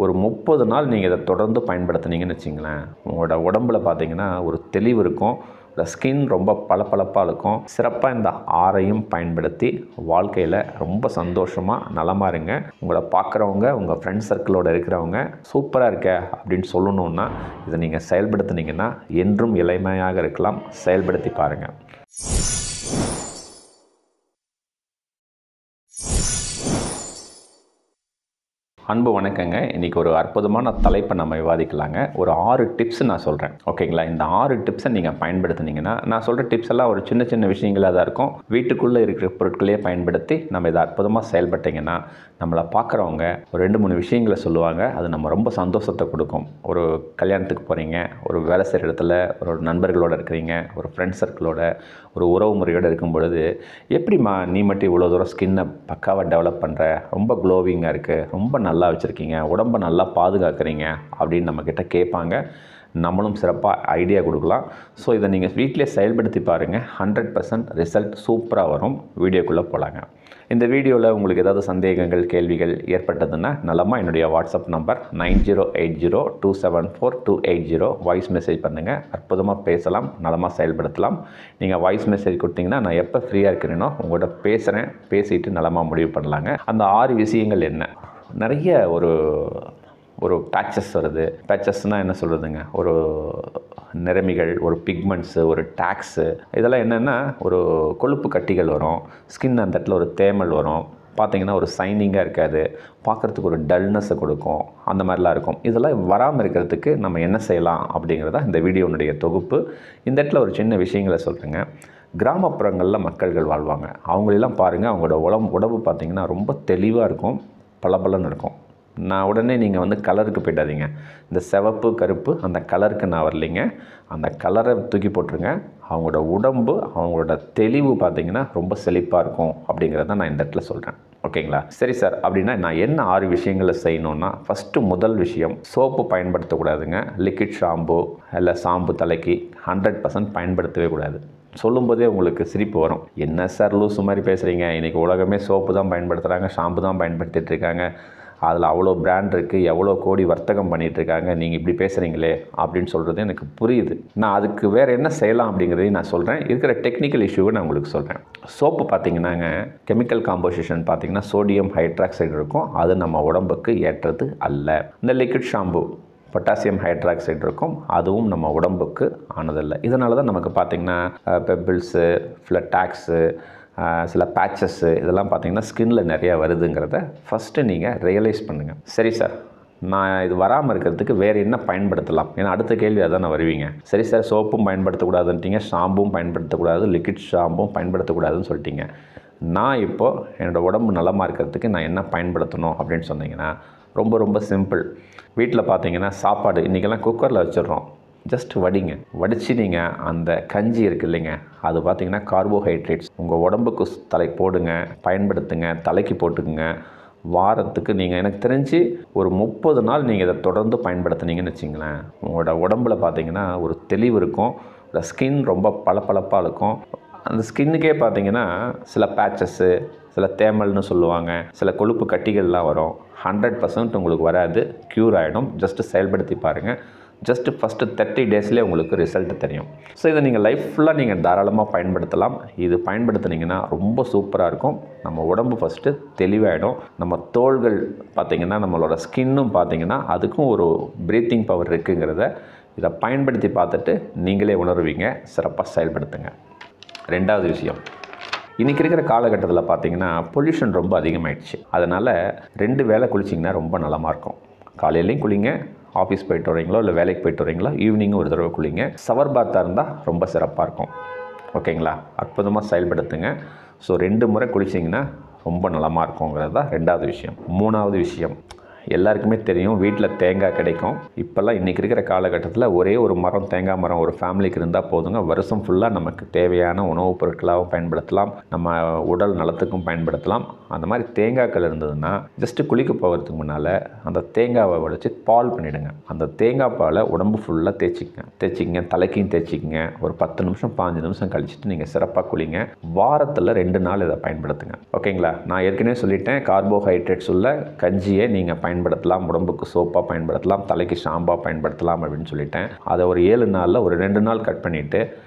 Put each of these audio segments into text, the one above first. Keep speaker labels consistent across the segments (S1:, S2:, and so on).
S1: ஒரு 30 நாள் நீங்கள் இதை தொடர்ந்து பயன்படுத்துனீங்கன்னு வச்சிங்களேன், உங்களோட உடம்புல பார்த்தீங்கன்னா ஒரு தெளிவு இருக்கும். ஸ்கின் ரொம்ப பளபளப்பாக இருக்கும். சிறப்பாக இந்த ஆறையும் பயன்படுத்தி வாழ்க்கையில் ரொம்ப சந்தோஷமாக நலமாக இருங்க. உங்களை பார்க்குறவங்க, உங்கள் ஃப்ரெண்ட் சர்க்கிளோடு இருக்கிறவங்க சூப்பராக இருக்க அப்படின்னு சொல்லணுன்னா இதை நீங்கள் செயல்படுத்துனீங்கன்னா என்றும் இளமையாக இருக்கலாம். செயல்படுத்தி பாருங்கள். அன்பு வணக்கங்க. இன்றைக்கி ஒரு அற்புதமான தலைப்பை நம்ம விவாதிக்கலாங்க. ஒரு 6 டிப்ஸ் நான் சொல்கிறேன், ஓகேங்களா? இந்த 6 டிப்ஸை நீங்கள் பயன்படுத்தினீங்கன்னா, நான் சொல்கிற டிப்ஸ் எல்லாம் ஒரு சின்ன சின்ன விஷயங்களாக தான் இருக்கும். வீட்டுக்குள்ளே இருக்கிற பொருட்களையே பயன்படுத்தி நம்ம இதை அற்புதமாக செயல்பட்டிங்கன்னா நம்மளை பார்க்குறவங்க ஒரு 2-3 விஷயங்களை சொல்லுவாங்க. அது நம்ம ரொம்ப சந்தோஷத்தை கொடுக்கும். ஒரு கல்யாணத்துக்கு போகிறீங்க, ஒரு வேலை செய்கிற இடத்துல ஒரு நண்பர்களோடு இருக்கிறீங்க, ஒரு ஃப்ரெண்ட் சர்க்கிளோட ஒரு உறவு முறையோடு இருக்கும் பொழுது, எப்படிம்மா நீ மட்டும் இவ்வளோ தூரம் ஸ்கின்னை பக்காவாக டெவலப் பண்ணுற, ரொம்ப க்ளோவிங்காக இருக்குது, ரொம்ப நல்லா வச்சுருக்கீங்க, உடம்பை நல்லா பாதுகாக்கிறீங்க அப்படின்னு நம்மக்கிட்ட கேட்பாங்க. நம்மளும் சிறப்பாக ஐடியா கொடுக்கலாம். ஸோ இதை நீங்கள் வீட்டிலே செயல்படுத்தி பாருங்கள். 100% ரிசல்ட் சூப்பராக வரும். வீடியோக்குள்ளே போகலாங்க. இந்த வீடியோவில் உங்களுக்கு ஏதாவது சந்தேகங்கள், கேள்விகள் ஏற்பட்டதுன்னா நலமாக என்னுடைய வாட்ஸ்அப் நம்பர் 9080274280 வாய்ஸ் மெசேஜ் பண்ணுங்கள். அற்புதமாக பேசலாம், நலமாக செயல்படுத்தலாம். நீங்கள் வாய்ஸ் மெசேஜ் கொடுத்தீங்கன்னா நான் எப்போ ஃப்ரீயாக இருக்கிறேனோ உங்கள்கிட்ட பேசுகிறேன், பேசிட்டு நலமாக முடிவு பண்ணலாங்க. அந்த 6 விஷயங்கள் என்ன? நிறைய ஒரு பேச்சஸ் வருது. பேச்சஸ்னால் என்ன சொல்கிறதுங்க, ஒரு நிறமிகள், ஒரு பிக்மெண்ட்ஸு, ஒரு டாக்ஸு, இதெல்லாம் என்னென்னா ஒரு கொழுப்பு கட்டிகள் வரும். ஸ்கின் அந்த இடத்துல ஒரு தேமல் வரும். பார்த்திங்கன்னா ஒரு சைனிங்காக இருக்காது, பார்க்குறதுக்கு ஒரு டல்னஸை கொடுக்கும். அந்த மாதிரிலாம் இருக்கும். இதெல்லாம் வராமல் இருக்கிறதுக்கு நம்ம என்ன செய்யலாம் அப்படிங்கிறதா இந்த வீடியோனுடைய தொகுப்பு. இந்த இடத்துல ஒரு சின்ன விஷயங்களை சொல்கிறேங்க. கிராமப்புறங்களில் மக்கள்கள் வாழ்வாங்க. அவங்களெல்லாம் பாருங்கள், அவங்களோட உடம்பு பார்த்திங்கன்னா ரொம்ப தெளிவாக இருக்கும், பளபளன்னு இருக்கும். நான் உடனே நீங்கள் கலருக்கு போய்டாதீங்க. இந்த சிவப்பு, கருப்பு அந்த கலருக்கு நான் வரலைங்க. அந்த கலரை தூக்கி போட்டுருங்க. அவங்களோட உடம்பு, அவங்களோட தெளிவு பார்த்திங்கன்னா ரொம்ப செழிப்பாக இருக்கும் அப்படிங்கிறத நான் இந்த இடத்துல சொல்கிறேன், ஓகேங்களா? சரி சார், அப்படின்னா நான் என்ன 6 விஷயங்களை செய்யணுன்னா, முதல் விஷயம், சோப்பு பயன்படுத்தக்கூடாதுங்க. லிக்விட் ஷாம்பு இல்லை சாம்பு தலைக்கு 100% பயன்படுத்தவே கூடாது. சொல்லும்போதே உங்களுக்கு சிரிப்பு வரும். என்ன சார் லூசு மாதிரி பேசுகிறீங்க, இன்றைக்கி உலகமே சோப்பு தான் பயன்படுத்துகிறாங்க, ஷாம்பு தான் பயன்படுத்திகிட்ருக்காங்க, அதில் அவ்வளோ பிராண்ட் இருக்குது, எவ்வளோ கோடி வர்த்தகம் பண்ணிகிட்ருக்காங்க, நீங்கள் இப்படி பேசுகிறீங்களே அப்படின்னு சொல்கிறது எனக்கு புரியுது. நான் அதுக்கு வேறு என்ன செய்யலாம் அப்படிங்கிறதையும் நான் சொல்கிறேன். இருக்கிற டெக்னிக்கல் இஷ்யூவை நான் உங்களுக்கு சொல்கிறேன். சோப்பு பார்த்திங்கன்னாங்க, கெமிக்கல் காம்போசிஷன் பார்த்திங்கன்னா சோடியம் ஹைட்ராக்சைடு இருக்கும். அது நம்ம உடம்புக்கு ஏற்றது அல்ல. இந்த லிக்விட் ஷாம்பு பொட்டாசியம் ஹைட்ராக்சைடு இருக்கும், அதுவும் நம்ம உடம்புக்கு ஆனதில்லை. இதனால தான் நமக்கு பார்த்திங்கன்னா பெப்பிள்ஸு, ஃப்ளட்டாக்ஸு, சில பேச்சஸ்ஸு இதெல்லாம் பார்த்திங்கன்னா ஸ்கின்னில் நிறையா வருதுங்கிறத ஃபஸ்ட்டு நீங்கள் ரியலைஸ் பண்ணுங்கள். சரி சார், நான் இது வராமல் இருக்கிறதுக்கு வேறு என்ன பயன்படுத்தலாம்? ஏன்னா அடுத்த கேள்வி அதான் வருவீங்க. சரி சார், சோப்பும் பயன்படுத்தக்கூடாதுன்ட்டிங்க, ஷாம்பும் பயன்படுத்தக்கூடாது, லிக்விட் ஷாம்பும் பயன்படுத்தக்கூடாதுன்னு சொல்லிட்டீங்க. நான் இப்போது என்னோடய உடம்பு நலமாக இருக்கிறதுக்கு நான் என்ன பயன்படுத்தணும் அப்படின்னு சொன்னீங்கன்னா, ரொம்ப ரொம்ப சிம்பிள். வீட்டில் பார்த்தீங்கன்னா சாப்பாடு இன்றைக்கெல்லாம் குக்கரில் வச்சிடுறோம். ஜஸ்ட் வடிங்க. வடித்து நீங்கள் அந்த கஞ்சி இருக்குது இல்லைங்க, அது பார்த்திங்கன்னா கார்போஹைட்ரேட்ஸ். உங்கள் உடம்புக்கு போடுங்க, பயன்படுத்துங்க, தலைக்கு போட்டுக்குங்க. வாரத்துக்கு நீங்கள் எனக்கு தெரிஞ்சு ஒரு 30 நாள் நீங்கள் இதை தொடர்ந்து பயன்படுத்துனீங்கன்னு வச்சிங்களேன், உங்களோட உடம்பில் பார்த்திங்கன்னா ஒரு தெளிவு இருக்கும். ஸ்கின் ரொம்ப பளபளப்பாக இருக்கும். அந்த ஸ்கின்னுக்கே பார்த்திங்கன்னா சில பேச்சஸ்ஸு, சில தேமல்னு சொல்லுவாங்க, சில கொழுப்பு கட்டிகள்லாம் வரும். 100% உங்களுக்கு வராது, க்யூர் ஆகிடும். ஜஸ்ட்டு செயல்படுத்தி பாருங்கள். ஜஸ்ட்டு ஃபஸ்ட்டு 30 டேஸ்லேயே உங்களுக்கு ரிசல்ட்டு தெரியும். ஸோ இதை நீங்கள் லைஃப் ஃபுல்லாக நீங்கள் தாராளமாக பயன்படுத்தலாம். இது பயன்படுத்துனீங்கன்னா ரொம்ப சூப்பராக இருக்கும். நம்ம உடம்பு ஃபஸ்ட்டு தெளிவாகிடும். நம்ம தோள்கள் பார்த்திங்கன்னா, நம்மளோட ஸ்கின்னும் பார்த்திங்கன்னா அதுக்கும் ஒரு ப்ரீத்திங் பவர் இருக்குங்கிறத இதை பயன்படுத்தி பார்த்துட்டு நீங்களே உணர்வீங்க. சிறப்பாக செயல்படுத்துங்க. 2வது விஷயம், இன்றைக்கி இருக்கிற காலகட்டத்தில் பார்த்திங்கன்னா பொல்யூஷன் ரொம்ப அதிகமாகிடுச்சு. அதனால் 2 வேளை குளிச்சிங்கன்னா ரொம்ப நலமாக இருக்கும். காலையிலையும் குளிங்க, ஆஃபீஸ் போய்ட்டு வரீங்களோ இல்லை வேலைக்கு போய்ட்டு வரீங்களோ ஈவினிங்கும் ஒரு தடவை குளிங்க. ஷவர் பாத்தாக இருந்தால் ரொம்ப சிறப்பாக இருக்கும், ஓகேங்களா? அற்புதமாக செயல்படுத்துங்க. ஸோ 2 முறை குளிச்சிங்கன்னா ரொம்ப நலமாக இருக்குங்கிறது தான் 2வது விஷயம். 3வது விஷயம், எல்லாருக்குமே தெரியும், வீட்டில் தேங்காய் கிடைக்கும். இப்போல்லாம் இன்றைக்கி இருக்கிற காலகட்டத்தில் ஒரே ஒரு மரம், தேங்காய் மரம் ஒரு ஃபேமிலிக்கு இருந்தால் போதுங்க. வருஷம் ஃபுல்லாக நமக்கு தேவையான உணவுப் பொருட்களாகவும் பயன்படுத்தலாம், நம்ம உடல் நலத்துக்கும் பயன்படுத்தலாம். அந்த மாதிரி தேங்காய்கள் இருந்ததுன்னா ஜஸ்ட்டு குளிக்க போகிறதுக்கு முன்னால் அந்த தேங்காவை உடைச்சி பால் பண்ணிவிடுங்க. அந்த தேங்காய் பாலை உடம்பு ஃபுல்லாக தேய்ச்சிக்கங்க, தலைக்கும் தேய்ச்சிக்கங்க. ஒரு 10 நிமிஷம் 15 நிமிஷம் கழிச்சிட்டு நீங்கள் சிறப்பாக குளிங்க. வாரத்தில் 2 நாள் இதை பயன்படுத்துங்க, ஓகேங்களா? நான் ஏற்கனவே சொல்லிட்டேன், கார்போஹைட்ரேட்ஸ் உள்ள கஞ்சியை நீங்கள் பயன்படுத்தலாம், உடம்புக்கு சோப்பாக பயன்படுத்தலாம், தலைக்கு ஷாம்பாக பயன்படுத்தலாம் அப்படின்னு சொல்லிட்டேன். அதை ஒரு 7 நாளில் ஒரு 2 நாள் கட் பண்ணிவிட்டு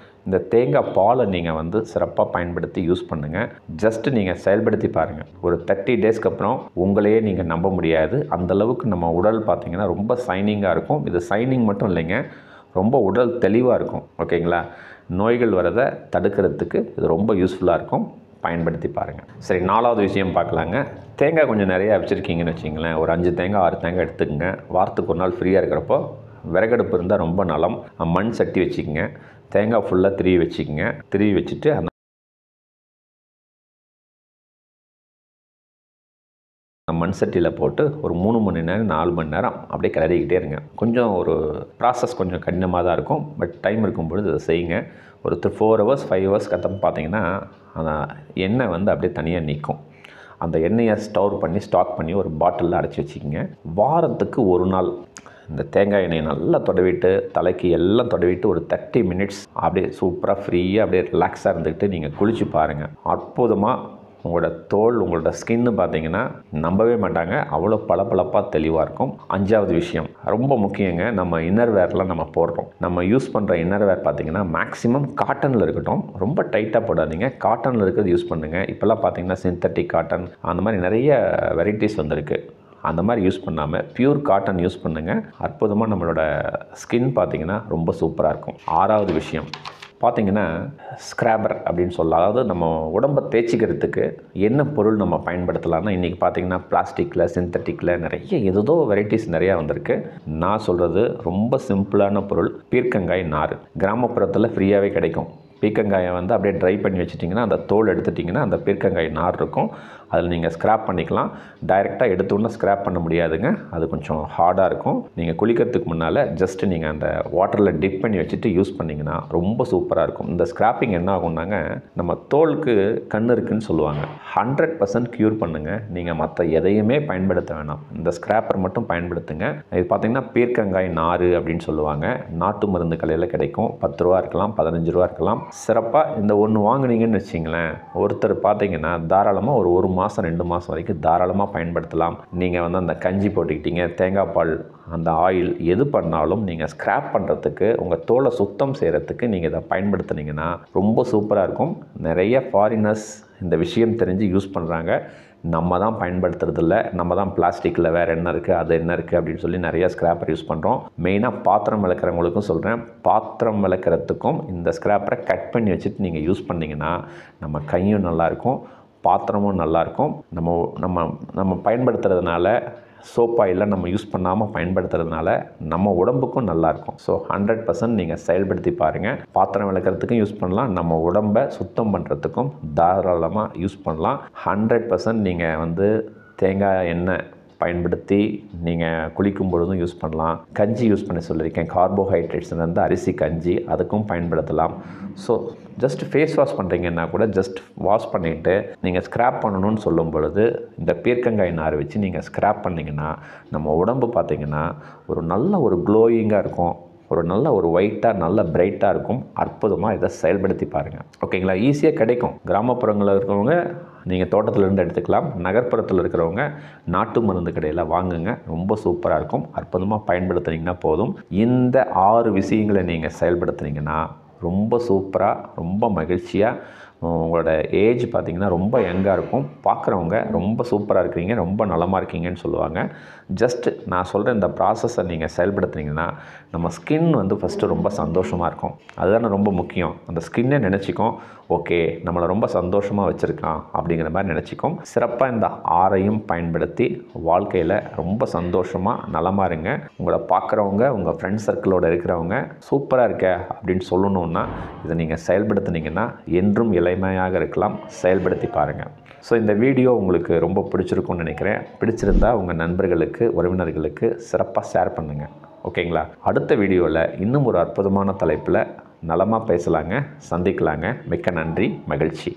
S1: இந்த தேங்காய் பாலை நீங்கள் வந்து சிறப்பாக பயன்படுத்தி யூஸ் பண்ணுங்கள். ஜஸ்ட்டு நீங்கள் செயல்படுத்தி பாருங்கள். ஒரு 30 டேஸ்க்கு அப்புறம் உங்களையே நீங்கள் நம்ப முடியாது. அந்தளவுக்கு நம்ம உடல் பார்த்திங்கன்னா ரொம்ப சைனிங்காக இருக்கும். இது சைனிங் மட்டும் இல்லைங்க, ரொம்ப உடல் தெளிவாக இருக்கும். ஓகேங்களா? நோய்கள் வரதை தடுக்கிறதுக்கு இது ரொம்ப யூஸ்ஃபுல்லாக இருக்கும். பயன்படுத்தி பாருங்கள். சரி, 4வது விஷயம் பார்க்கலாங்க. தேங்காய் கொஞ்சம் நிறையா வச்சுருக்கீங்கன்னு வச்சிங்களேன். ஒரு 5 தேங்காய் 6 தேங்காய் எடுத்துக்கங்க. வாரத்துக்கு ஒரு நாள் ஃப்ரீயாக இருக்கிறப்போ விறகடுப்பு இருந்தால் ரொம்ப நலம். மண் சட்டி வச்சுக்கோங்க. தேங்காய் ஃபுல்லாக திருவி வச்சுக்கோங்க. திருவி வச்சுட்டு அந்த மண் சட்டியில் போட்டு ஒரு 3 மணி நேரம் 4 மணி நேரம் அப்படியே கிளறிக்கிட்டே இருங்க. கொஞ்சம் ஒரு ப்ராசஸ் கொஞ்சம் கடினமாக தான் இருக்கும். பட் டைம் இருக்கும்பொழுது அதை செய்யுங்க. ஒரு 4 ஹவர்ஸ் 5 ஹவர்ஸ்க்கு அப்புறம் பார்த்தீங்கன்னா அந்த எண்ணெய் வந்து அப்படியே தனியாக நிற்கும். அந்த எண்ணெயை ஸ்டாக் பண்ணி ஒரு பாட்டிலில் அடைச்சி வச்சுக்கிங்க. வாரத்துக்கு ஒரு நாள் இந்த தேங்காய் எண்ணெயை நல்லா தடவிட்டு தலைக்கு எல்லாம் தடவிட்டு ஒரு 30 மினிட்ஸ் அப்படியே சூப்பராக ஃப்ரீயாக அப்படியே ரிலாக்ஸாக இருந்துக்கிட்டு நீங்கள் குளித்து பாருங்கள். அற்புதமாக உங்களோட தோல், உங்களோட ஸ்கின்னு பார்த்தீங்கன்னா நம்பவே மாட்டாங்க, அவ்வளோ பளபளப்பாக தெளிவாக இருக்கும். 5வது விஷயம் ரொம்ப முக்கியங்க. நம்ம இன்னர்வேர்லாம் நம்ம போடுறோம். நம்ம யூஸ் பண்ணுற இன்னர்வேர் பார்த்தீங்கன்னா மேக்ஸிமம் காட்டனில் இருக்கட்டும். ரொம்ப டைட்டாக போடாதீங்க. காட்டனில் இருக்கிறது யூஸ் பண்ணுங்கள். இப்போல்லாம் பார்த்தீங்கன்னா சிந்தட்டிக் காட்டன் அந்த மாதிரி நிறைய வெரைட்டிஸ் வந்திருக்கு. அந்த மாதிரி யூஸ் பண்ணாமல் பியூர் காட்டன் யூஸ் பண்ணுங்கள். அற்புதமாக நம்மளோட ஸ்கின் பார்த்திங்கன்னா ரொம்ப சூப்பராக இருக்கும். 6வது விஷயம் பார்த்திங்கன்னா ஸ்க்ராப்பர் அப்படின்னு சொல்லலாம். அதாவது நம்ம உடம்பை தேய்ச்சிக்கிறதுக்கு என்ன பொருள் நம்ம பயன்படுத்தலாம்னா, இன்றைக்கி பார்த்திங்கன்னா பிளாஸ்டிக்கில், சிந்தட்டிக்கில் நிறைய ஏதோ வெரைட்டிஸ் நிறையா வந்திருக்கு. நான் சொல்கிறது ரொம்ப சிம்பிளான பொருள், பீர்க்கங்காய் நார். கிராமப்புறத்தில் ஃப்ரீயாகவே கிடைக்கும். பீர்க்கங்காயை வந்து அப்படியே ட்ரை பண்ணி வச்சுட்டிங்கன்னா அந்த தோல் எடுத்துட்டிங்கன்னா அந்த பீர்க்கங்காய் நார் இருக்கும். அதில் நீங்கள் ஸ்க்ராப் பண்ணிக்கலாம். டைரெக்டாக எடுத்தோன்னே ஸ்க்ராப் பண்ண முடியாதுங்க, அது கொஞ்சம் ஹார்டாக இருக்கும். நீங்கள் குளிக்கிறதுக்கு முன்னால் ஜஸ்ட்டு நீங்கள் அந்த வாட்டரில் டிப் பண்ணி வச்சுட்டு யூஸ் பண்ணிங்கன்னா ரொம்ப சூப்பராக இருக்கும். இந்த ஸ்க்ராப்பிங் என்ன ஆகும்னாங்க, நம்ம தோலுக்கு கண் இருக்குதுன்னு சொல்லுவாங்க, 100% க்யூர் பண்ணுங்கள். நீங்கள் மற்ற எதையுமே பயன்படுத்த வேணாம், இந்த ஸ்க்ராப்பர் மட்டும் பயன்படுத்துங்க. இது பார்த்திங்கன்னா பீர்க்கங்காய் நார் அப்படின்னு சொல்லுவாங்க. நாட்டு மருந்து கடையில் கிடைக்கும். 10 ரூபா இருக்கலாம், 15 ரூபா இருக்கலாம். சிறப்பாக இந்த ஒன்று வாங்குனீங்கன்னு வச்சிங்களேன், ஒருத்தர் பார்த்தீங்கன்னா தாராளமாக ஒரு மாதம் 2 மாதம் வரைக்கும் தாராளமாக பயன்படுத்தலாம். நீங்கள் வந்து அந்த கஞ்சி போட்டுக்கிட்டீங்க, தேங்காய் பால், அந்த ஆயில் எது பண்ணாலும் நீங்கள் ஸ்க்ராப் பண்ணுறதுக்கு, உங்கள் தோலை சுத்தம் செய்கிறதுக்கு நீங்கள் இதை பயன்படுத்துனீங்கன்னா ரொம்ப சூப்பராக இருக்கும். நிறைய ஃபாரினர்ஸ் இந்த விஷயம் தெரிஞ்சு யூஸ் பண்ணுறாங்க. நம்ம தான் பயன்படுத்துறதில்ல. நம்ம தான் பிளாஸ்டிக்கில் வேறு என்ன இருக்குது, அது என்ன இருக்குது அப்படின்னு சொல்லி நிறைய ஸ்க்ராப்பர் யூஸ் பண்ணுறோம். மெயினாக பாத்திரம் விளக்குறவங்களுக்கும் சொல்கிறேன், பாத்திரம் விளக்குறதுக்கும் இந்த ஸ்க்ராப்பரை கட் பண்ணி வச்சுட்டு நீங்கள் யூஸ் பண்ணிங்கன்னா நம்ம கையும் நல்லாயிருக்கும், பாத்திரமும் நல்லாயிருக்கும். நம்ம பயன்படுத்துறதுனால சோப் ஆயிலெலாம் நம்ம யூஸ் பண்ணாமல் பயன்படுத்துறதுனால நம்ம உடம்புக்கும் நல்லாயிருக்கும். ஸோ 100% நீங்கள் செயல்படுத்தி பாருங்கள். பாத்திரம் விளக்குறதுக்கும் யூஸ் பண்ணலாம், நம்ம உடம்பை சுத்தம் பண்ணுறதுக்கும் தாராளமாக யூஸ் பண்ணலாம். 100% நீங்கள் வந்து தேங்காய் எண்ணெய் பயன்படுத்தி நீங்கள் குளிக்கும் பொழுதும் யூஸ் பண்ணலாம். கஞ்சி யூஸ் பண்ண சொல்லியிருக்கேன், கார்போஹைட்ரேட்ஸ் வந்து அரிசி கஞ்சி, அதுக்கும் பயன்படுத்தலாம். ஸோ ஜஸ்ட் ஃபேஸ் வாஷ் பண்ணுறீங்கன்னா கூட ஜஸ்ட் வாஷ் பண்ணிவிட்டு நீங்கள் ஸ்க்ராப் பண்ணணும்னு சொல்லும் பொழுது இந்த பீர்க்கங்காய் நார் வச்சு நீங்கள் ஸ்க்ராப் பண்ணிங்கன்னா நம்ம உடம்பு பார்த்திங்கன்னா ஒரு நல்ல ஒரு க்ளோயிங்காக இருக்கும், ஒரு நல்ல ஒரு ஒயிட்டாக நல்ல பிரைட்டாக இருக்கும். அற்புதமாக இதை செயல்படுத்தி பாருங்கள். ஓகேங்களா? ஈஸியாக கிடைக்கும். கிராமப்புறங்களில் இருக்கிறவங்க நீங்கள் தோட்டத்திலேருந்து எடுத்துக்கலாம். நகர்ப்புறத்தில் இருக்கிறவங்க நாட்டு மருந்து கடையில் வாங்குங்க, ரொம்ப சூப்பராக இருக்கும். அற்புதமாக பயன்படுத்துனீங்கன்னா போதும். இந்த 6 விஷயங்களை நீங்கள் செயல்படுத்துனீங்கன்னா ரொம்ப சூப்பராக, ரொம்ப மகிழ்ச்சியாக, உங்களோட ஏஜ் பார்த்திங்கன்னா ரொம்ப யங்காக இருக்கும். பார்க்குறவங்க ரொம்ப சூப்பராக இருக்கிறீங்க, ரொம்ப நலமாக இருக்கீங்கன்னு சொல்லுவாங்க. ஜஸ்ட்டு நான் சொல்கிற இந்த ப்ராசஸை நீங்கள் செயல்படுத்துனீங்கன்னா நம்ம ஸ்கின் வந்து ஃபஸ்ட்டு ரொம்ப சந்தோஷமாக இருக்கும். அதுதானே ரொம்ப முக்கியம். அந்த ஸ்கின்னை நினச்சிக்கும், ஓகே நம்மளை ரொம்ப சந்தோஷமாக வச்சுருக்கான் அப்படிங்கிற மாதிரி நினச்சிக்கும். சிறப்பாக இந்த 6ஐயும் பயன்படுத்தி வாழ்க்கையில் ரொம்ப சந்தோஷமாக நலமாக இருங்க. உங்களை பார்க்குறவங்க, உங்கள் ஃப்ரெண்ட்ஸ் சர்க்கிளோடு இருக்கிறவங்க சூப்பராக இருக்க அப்படின்னு சொல்லணுன்னா இதை நீங்கள் செயல்படுத்துனீங்கன்னா என்றும் இளமையாக இருக்கலாம். செயல்படுத்தி பாருங்கள். ஸோ இந்த வீடியோ உங்களுக்கு ரொம்ப பிடிச்சிருக்கும்னு நினைக்கிறேன். பிடிச்சிருந்தா உங்கள் நண்பர்களுக்கு, உறவினர்களுக்கு சிறப்பாக ஷேர் பண்ணுங்கள். ஓகேங்களா? அடுத்த வீடியோவில் இன்னும் ஒரு அற்புதமான தலைப்பில் நலமாக பேசலாங்க, சந்திக்கலாங்க. மிக்க நன்றி, மகிழ்ச்சி.